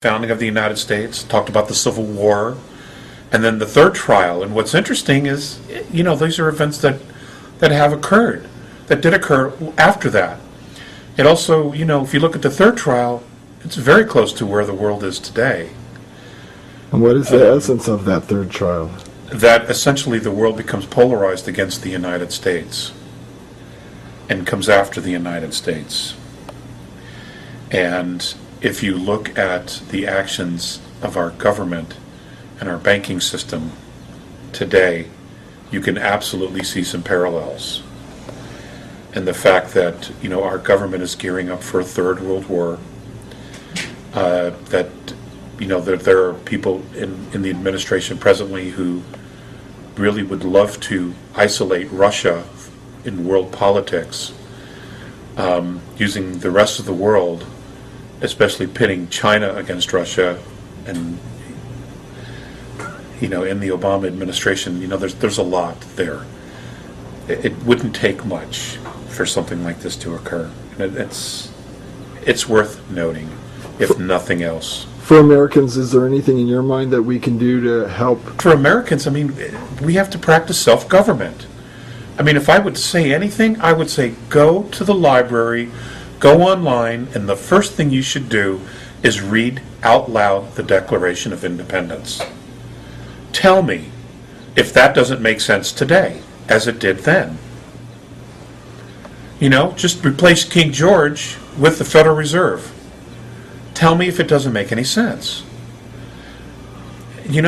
founding of the United States, talked about the Civil War, and then the third trial. And what's interesting is, these are events that have occurred, that did occur after that. It also, if you look at the third trial, it's very close to where the world is today. And what is the essence of that third trial? That essentially the world becomes polarized against the United States and comes after the United States. And if you look at the actions of our government and our banking system today, you can absolutely see some parallels. And the fact that, our government is gearing up for a third world war, that there are people in the administration presently who really would love to isolate Russia in world politics, using the rest of the world, especially pitting China against Russia, and in the Obama administration, there's a lot there. It wouldn't take much for something like this to occur, and it's worth noting, if nothing else. For Americans, is there anything in your mind that we can do to help? For Americans, we have to practice self-government. If I would say anything, I would say go to the library, go online, and the first thing you should do is read out loud the Declaration of Independence. Tell me if that doesn't make sense today, as it did then. Just replace King George with the Federal Reserve. Tell me if it doesn't make any sense.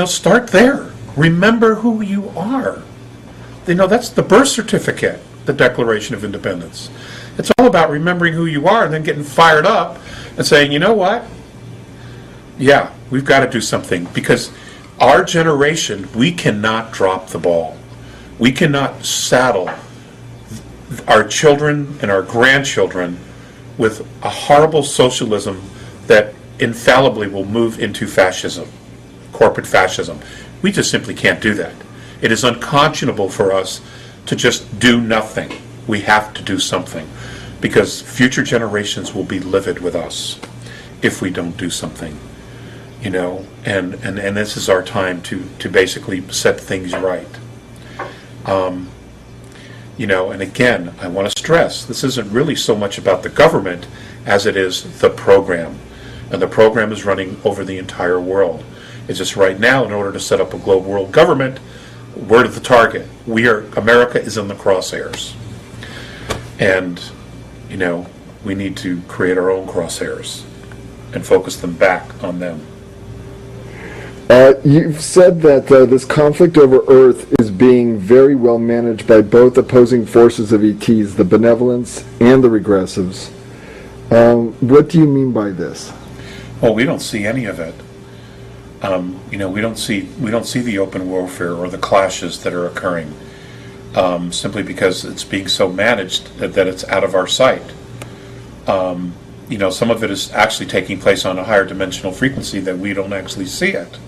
Start there. Remember who you are. That's the birth certificate, the Declaration of Independence. It's all about remembering who you are and then getting fired up and saying, you know what? Yeah, we've got to do something, because our generation, we cannot drop the ball. We cannot saddle our children and our grandchildren with a horrible socialism that infallibly will move into fascism, corporate fascism. We just simply can't do that. It is unconscionable for us to just do nothing. We have to do something, because future generations will be livid with us if we don't do something. And this is our time to basically set things right. And again, I want to stress, this isn't really so much about the government as it is the program. And the program is running over the entire world. It's just right now, in order to set up a global world government, we're the target. America is in the crosshairs. And, we need to create our own crosshairs and focus them back on them. You've said that this conflict over Earth is being very well managed by both opposing forces of ETs, the benevolents and the regressives. What do you mean by this? Well, we don't see any of it. We don't see the open warfare or the clashes that are occurring, simply because it's being so managed that it's out of our sight. Some of it is actually taking place on a higher dimensional frequency that we don't actually see it.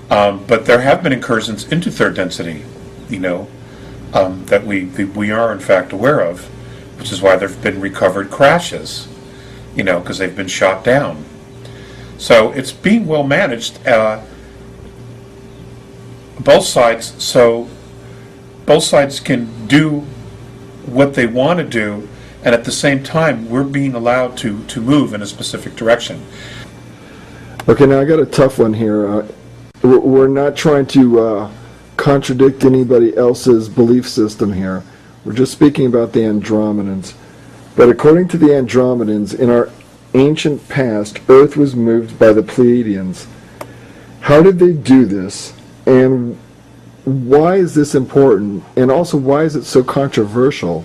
But there have been incursions into third density, that we are in fact aware of, which is why there have been recovered crashes, because they've been shot down. So it's being well managed, both sides, so both sides can do what they want to do, and at the same time we're being allowed to move in a specific direction. Okay, now I got a tough one here. We're not trying to contradict anybody else's belief system here. We're just speaking about the Andromedans. But according to the Andromedans, in our ancient past, Earth was moved by the Pleiadians. How did they do this? And why is this important? And also, why is it so controversial?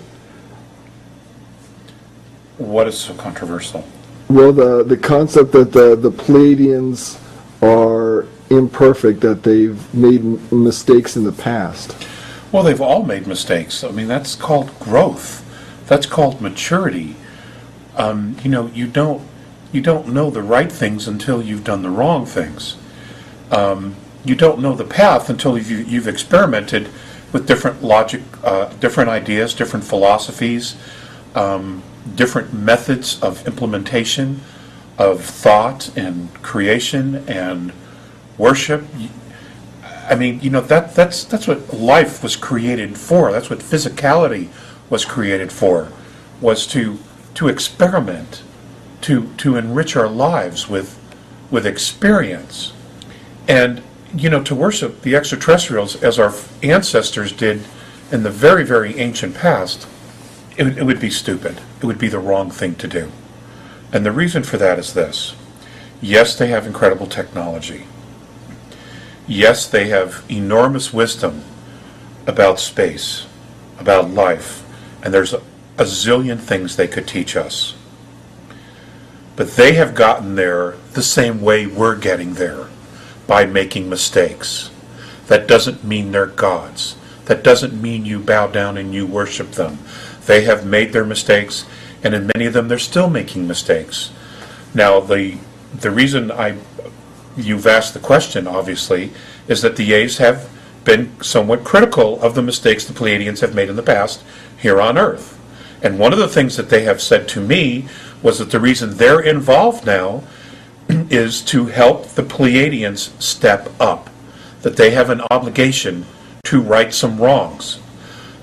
What is so controversial? Well, the concept that the Pleiadians are imperfect, that they've made mistakes in the past. Well, they've all made mistakes. That's called growth. That's called maturity. You don't know the right things until you've done the wrong things. You don't know the path until you've experimented with different logic, different ideas, different philosophies, different methods of implementation, of thought and creation and worship. I mean, that's what life was created for. That's what physicality was created for, was to experiment, to enrich our lives with experience. And, to worship the extraterrestrials as our ancestors did in the very, very ancient past, it would be stupid. It would be the wrong thing to do. And the reason for that is this. Yes, they have incredible technology. Yes, they have enormous wisdom about space, about life, and there's a zillion things they could teach us. But they have gotten there the same way we're getting there, by making mistakes. That doesn't mean they're gods. That doesn't mean you bow down and you worship them. They have made their mistakes, and in many of them they're still making mistakes. Now, the reason you've asked the question, obviously, is that the A's have been somewhat critical of the mistakes the Pleiadians have made in the past here on Earth. And one of the things that they have said to me was that the reason they're involved now is to help the Pleiadians step up, that they have an obligation to right some wrongs,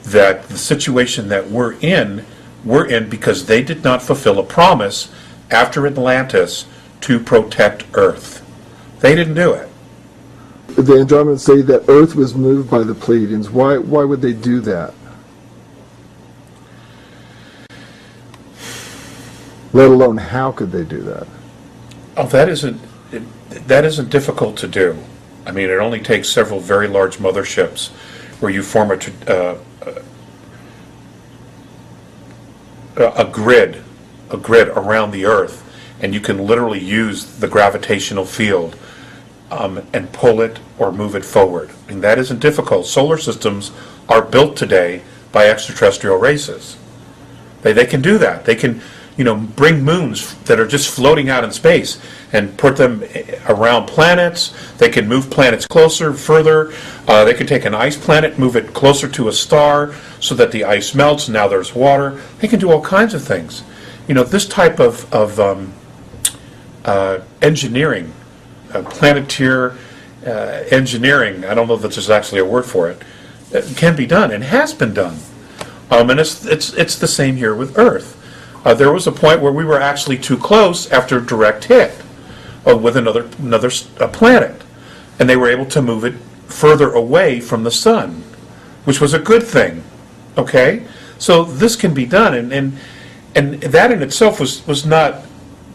that the situation that we're in because they did not fulfill a promise after Atlantis to protect Earth. They didn't do it. The Andromedans say that Earth was moved by the Pleiadians. Why would they do that? Let alone, how could they do that? Oh, that isn't difficult to do. I mean, it only takes several very large motherships where you form a grid around the Earth, and you can literally use the gravitational field and pull it or move it forward. I mean, that isn't difficult. Solar systems are built today by extraterrestrial races. They can do that. They can, bring moons that are just floating out in space and put them around planets. They can move planets closer, further. They can take an ice planet, move it closer to a star so that the ice melts and now there's water. They can do all kinds of things. This type of engineering, planeteer engineering, I don't know that there's actually a word for it, can be done and has been done. And it's the same here with Earth. There was a point where we were actually too close after a direct hit with another planet, and they were able to move it further away from the sun, which was a good thing. Okay, so this can be done, and that in itself was not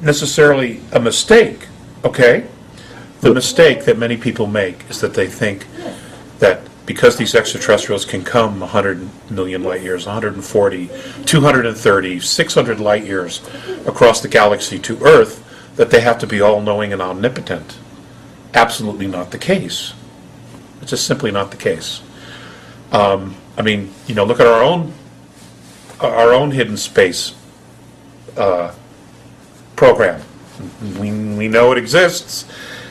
necessarily a mistake. Okay, the mistake that many people make is that they think that because these extraterrestrials can come 100 million light years, 140, 230, 600 light years across the galaxy to Earth, that they have to be all-knowing and omnipotent. Absolutely not the case. It's just simply not the case. I mean, look at our own hidden space program. We know it exists,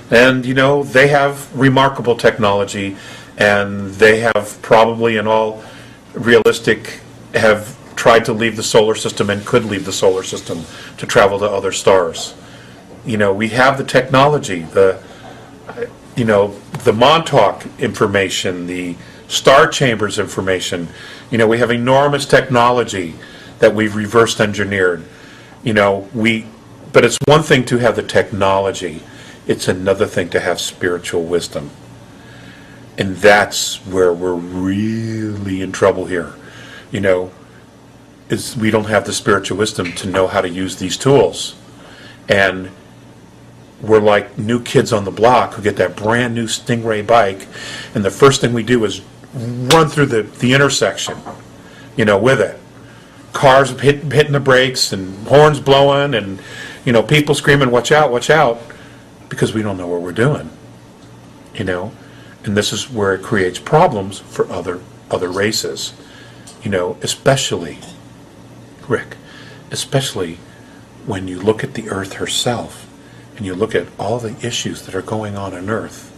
and they have remarkable technology. And they have probably, in all realistic, have tried to leave the solar system and could leave the solar system to travel to other stars. We have the technology, the Montauk information, the star chambers information. We have enormous technology that we've reverse engineered. But it's one thing to have the technology. It's another thing to have spiritual wisdom. And that's where we're really in trouble here. Is we don't have the spiritual wisdom to know how to use these tools. And we're like new kids on the block who get that brand new Stingray bike, and the first thing we do is run through the intersection, with it. Cars hitting the brakes and horns blowing and, people screaming, watch out, because we don't know what we're doing, And this is where it creates problems for other races, especially, Rick, especially when you look at the Earth herself and you look at all the issues that are going on Earth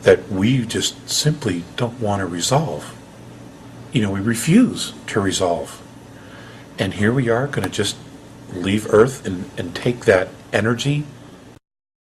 that we just simply don't want to resolve. We refuse to resolve. And here we are going to just leave Earth and take that energy